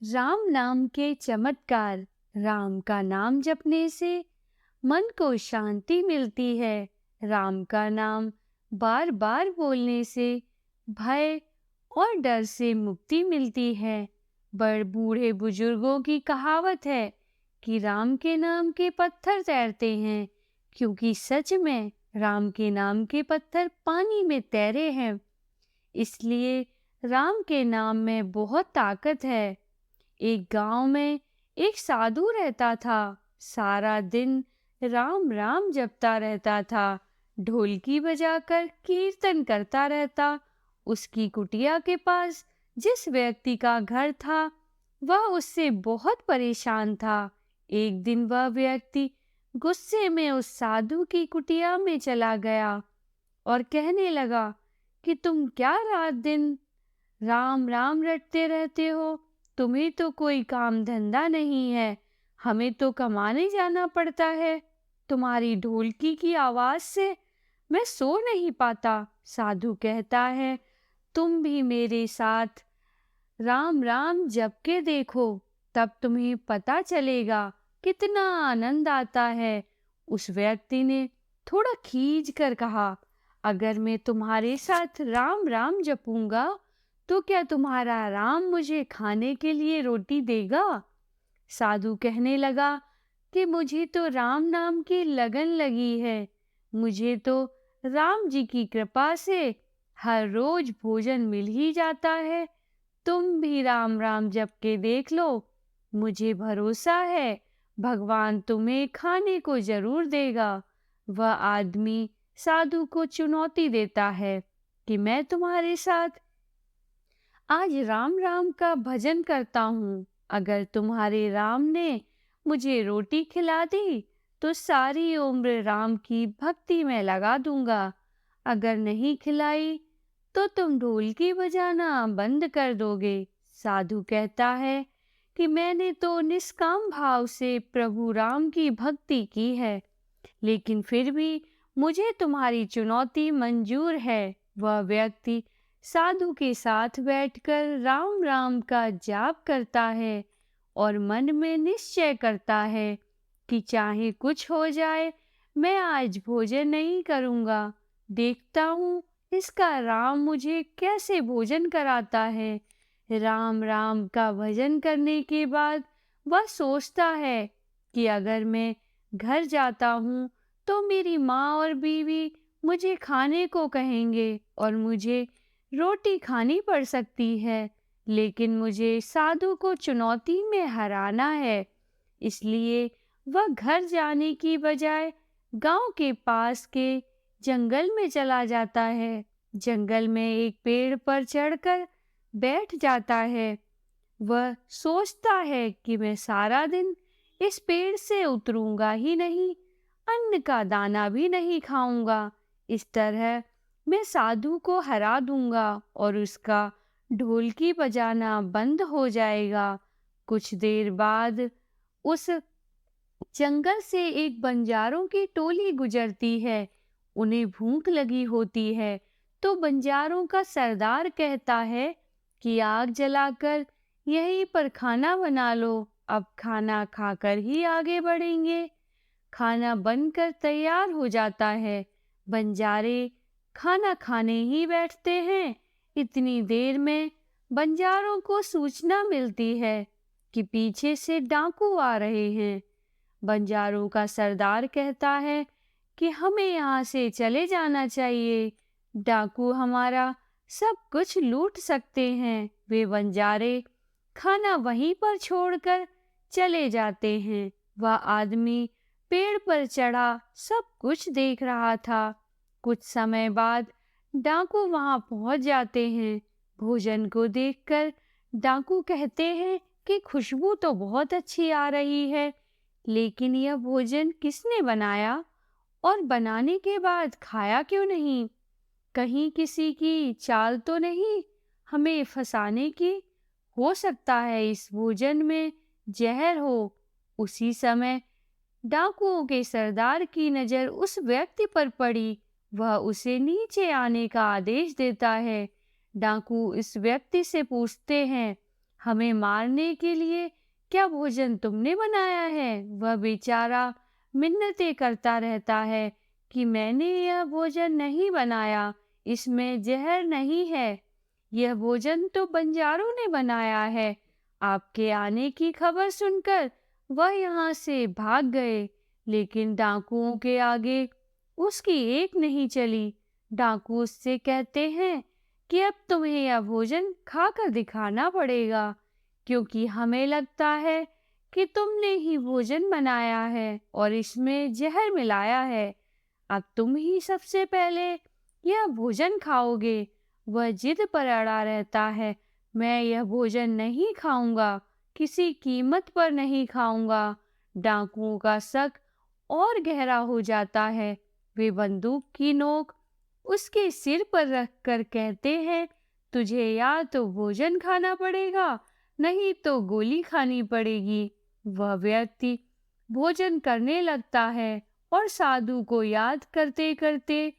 राम नाम के चमत्कार। राम का नाम जपने से मन को शांति मिलती है। राम का नाम बार बार बोलने से भय और डर से मुक्ति मिलती है। बड़ बूढ़े बुजुर्गों की कहावत है कि राम के नाम के पत्थर तैरते हैं, क्योंकि सच में राम के नाम के पत्थर पानी में तैरे हैं। इसलिए राम के नाम में बहुत ताकत है। एक गांव में एक साधु रहता था। सारा दिन राम राम जपता रहता था, ढोलकी बजाकर कीर्तन करता रहता। उसकी कुटिया के पास जिस व्यक्ति का घर था, वह उससे बहुत परेशान था। एक दिन वह व्यक्ति गुस्से में उस साधु की कुटिया में चला गया और कहने लगा कि तुम क्या रात दिन राम राम रटते रहते हो? तुम्हें तो कोई काम धंधा नहीं है, हमें तो कमाने जाना पड़ता है। तुम्हारी ढोलकी की आवाज से मैं सो नहीं पाता। साधु कहता है, तुम भी मेरे साथ राम राम जप के देखो, तब तुम्हें पता चलेगा कितना आनंद आता है। उस व्यक्ति ने थोड़ा खींच कर कहा, अगर मैं तुम्हारे साथ राम राम जपूंगा तो क्या तुम्हारा राम मुझे खाने के लिए रोटी देगा? साधु कहने लगा कि मुझे तो राम नाम की लगन लगी है। मुझे तो राम जी की कृपा से हर रोज भोजन मिल ही जाता है। तुम भी राम राम जप के देख लो। मुझे भरोसा है भगवान तुम्हें खाने को जरूर देगा। वह आदमी साधु को चुनौती देता है कि मैं तुम्हारे साथ आज राम राम का भजन करता हूँ। अगर तुम्हारे राम ने मुझे रोटी खिला दी तो सारी उम्र राम की भक्ति में लगा दूंगा। अगर नहीं खिलाई तो तुम ढोलकी बजाना बंद कर दोगे। साधु कहता है कि मैंने तो निष्काम भाव से प्रभु राम की भक्ति की है, लेकिन फिर भी मुझे तुम्हारी चुनौती मंजूर है। वह व्यक्ति साधु के साथ बैठकर राम राम का जाप करता है और मन में निश्चय करता है कि चाहे कुछ हो जाए, मैं आज भोजन नहीं करूंगा। देखता हूँ इसका राम मुझे कैसे भोजन कराता है। राम राम का भजन करने के बाद वह सोचता है कि अगर मैं घर जाता हूँ तो मेरी माँ और बीवी मुझे खाने को कहेंगे और मुझे रोटी खानी पड़ सकती है, लेकिन मुझे साधु को चुनौती में हराना है। इसलिए वह घर जाने की बजाय गांव के पास के जंगल में चला जाता है। जंगल में एक पेड़ पर चढ़कर बैठ जाता है। वह सोचता है कि मैं सारा दिन इस पेड़ से उतरूंगा ही नहीं, अन्न का दाना भी नहीं खाऊंगा। इस तरह मैं साधु को हरा दूंगा और उसका ढोलकी बजाना बंद हो जाएगा। कुछ देर बाद उस जंगल से एक बंजारों की टोली गुजरती है। उन्हें भूख लगी होती है, तो बंजारों का सरदार कहता है कि आग जलाकर यहीं पर खाना बना लो, अब खाना खाकर ही आगे बढ़ेंगे। खाना बनकर तैयार हो जाता है। बंजारे खाना खाने ही बैठते हैं। इतनी देर में बंजारों को सूचना मिलती है कि पीछे से डाकू आ रहे हैं। बंजारों का सरदार कहता है कि हमें यहाँ से चले जाना चाहिए, डाकू हमारा सब कुछ लूट सकते हैं। वे बंजारे खाना वहीं पर छोड़कर चले जाते हैं। वह आदमी पेड़ पर चढ़ा सब कुछ देख रहा था। कुछ समय बाद डाकू वहां पहुंच जाते हैं। भोजन को देखकर डाकू कहते हैं कि खुशबू तो बहुत अच्छी आ रही है, लेकिन यह भोजन किसने बनाया और बनाने के बाद खाया क्यों नहीं? कहीं किसी की चाल तो नहीं हमें फंसाने की? हो सकता है इस भोजन में जहर हो। उसी समय डाकुओं के सरदार की नजर उस व्यक्ति पर पड़ी। वह उसे नीचे आने का आदेश देता है। डाकू इस व्यक्ति से पूछते हैं, हमें मारने के लिए क्या भोजन तुमने बनाया है? वह बेचारा मिन्नतें करता रहता है कि मैंने यह भोजन नहीं बनाया, इसमें जहर नहीं है। यह भोजन तो बंजारों ने बनाया है। आपके आने की खबर सुनकर वह यहाँ से भाग गए, लेकिन डाकुओं के आगे उसकी एक नहीं चली। डाकू उससे कहते हैं कि अब तुम्हें यह भोजन खाकर दिखाना पड़ेगा, क्योंकि हमें लगता है कि तुमने ही भोजन बनाया है और इसमें जहर मिलाया है। अब तुम ही सबसे पहले यह भोजन खाओगे। वह जिद पर अड़ा रहता है, मैं यह भोजन नहीं खाऊंगा, किसी कीमत पर नहीं खाऊंगा। डाकुओं का शक और गहरा हो जाता है। वे बंदूक की नोक उसके सिर पर रखकर कहते हैं, तुझे या तो भोजन खाना पड़ेगा, नहीं तो गोली खानी पड़ेगी। वह व्यक्ति भोजन करने लगता है और साधु को याद करते करते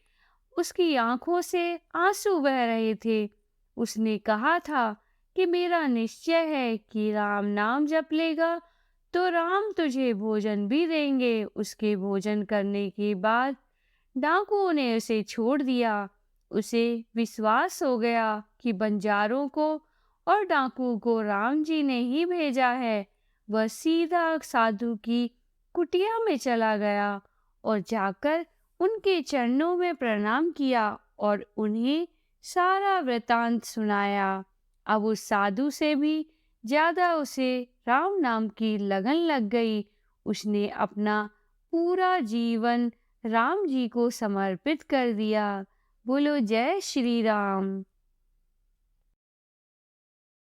उसकी आंखों से आंसू बह रहे थे। उसने कहा था कि मेरा निश्चय है कि राम नाम जप लेगा तो राम तुझे भोजन भी देंगे। उसके भोजन करने के बाद डाकुओं ने उसे छोड़ दिया। उसे विश्वास हो गया कि बंजारों को और डाकुओं को राम जी ने ही भेजा है। वह सीधा साधु की कुटिया में चला गया और जाकर उनके चरणों में प्रणाम किया और उन्हें सारा वृतांत सुनाया। अब उस साधु से भी ज्यादा उसे राम नाम की लगन लग गई। उसने अपना पूरा जीवन राम जी को समर्पित कर दिया। बोलो जय श्री राम।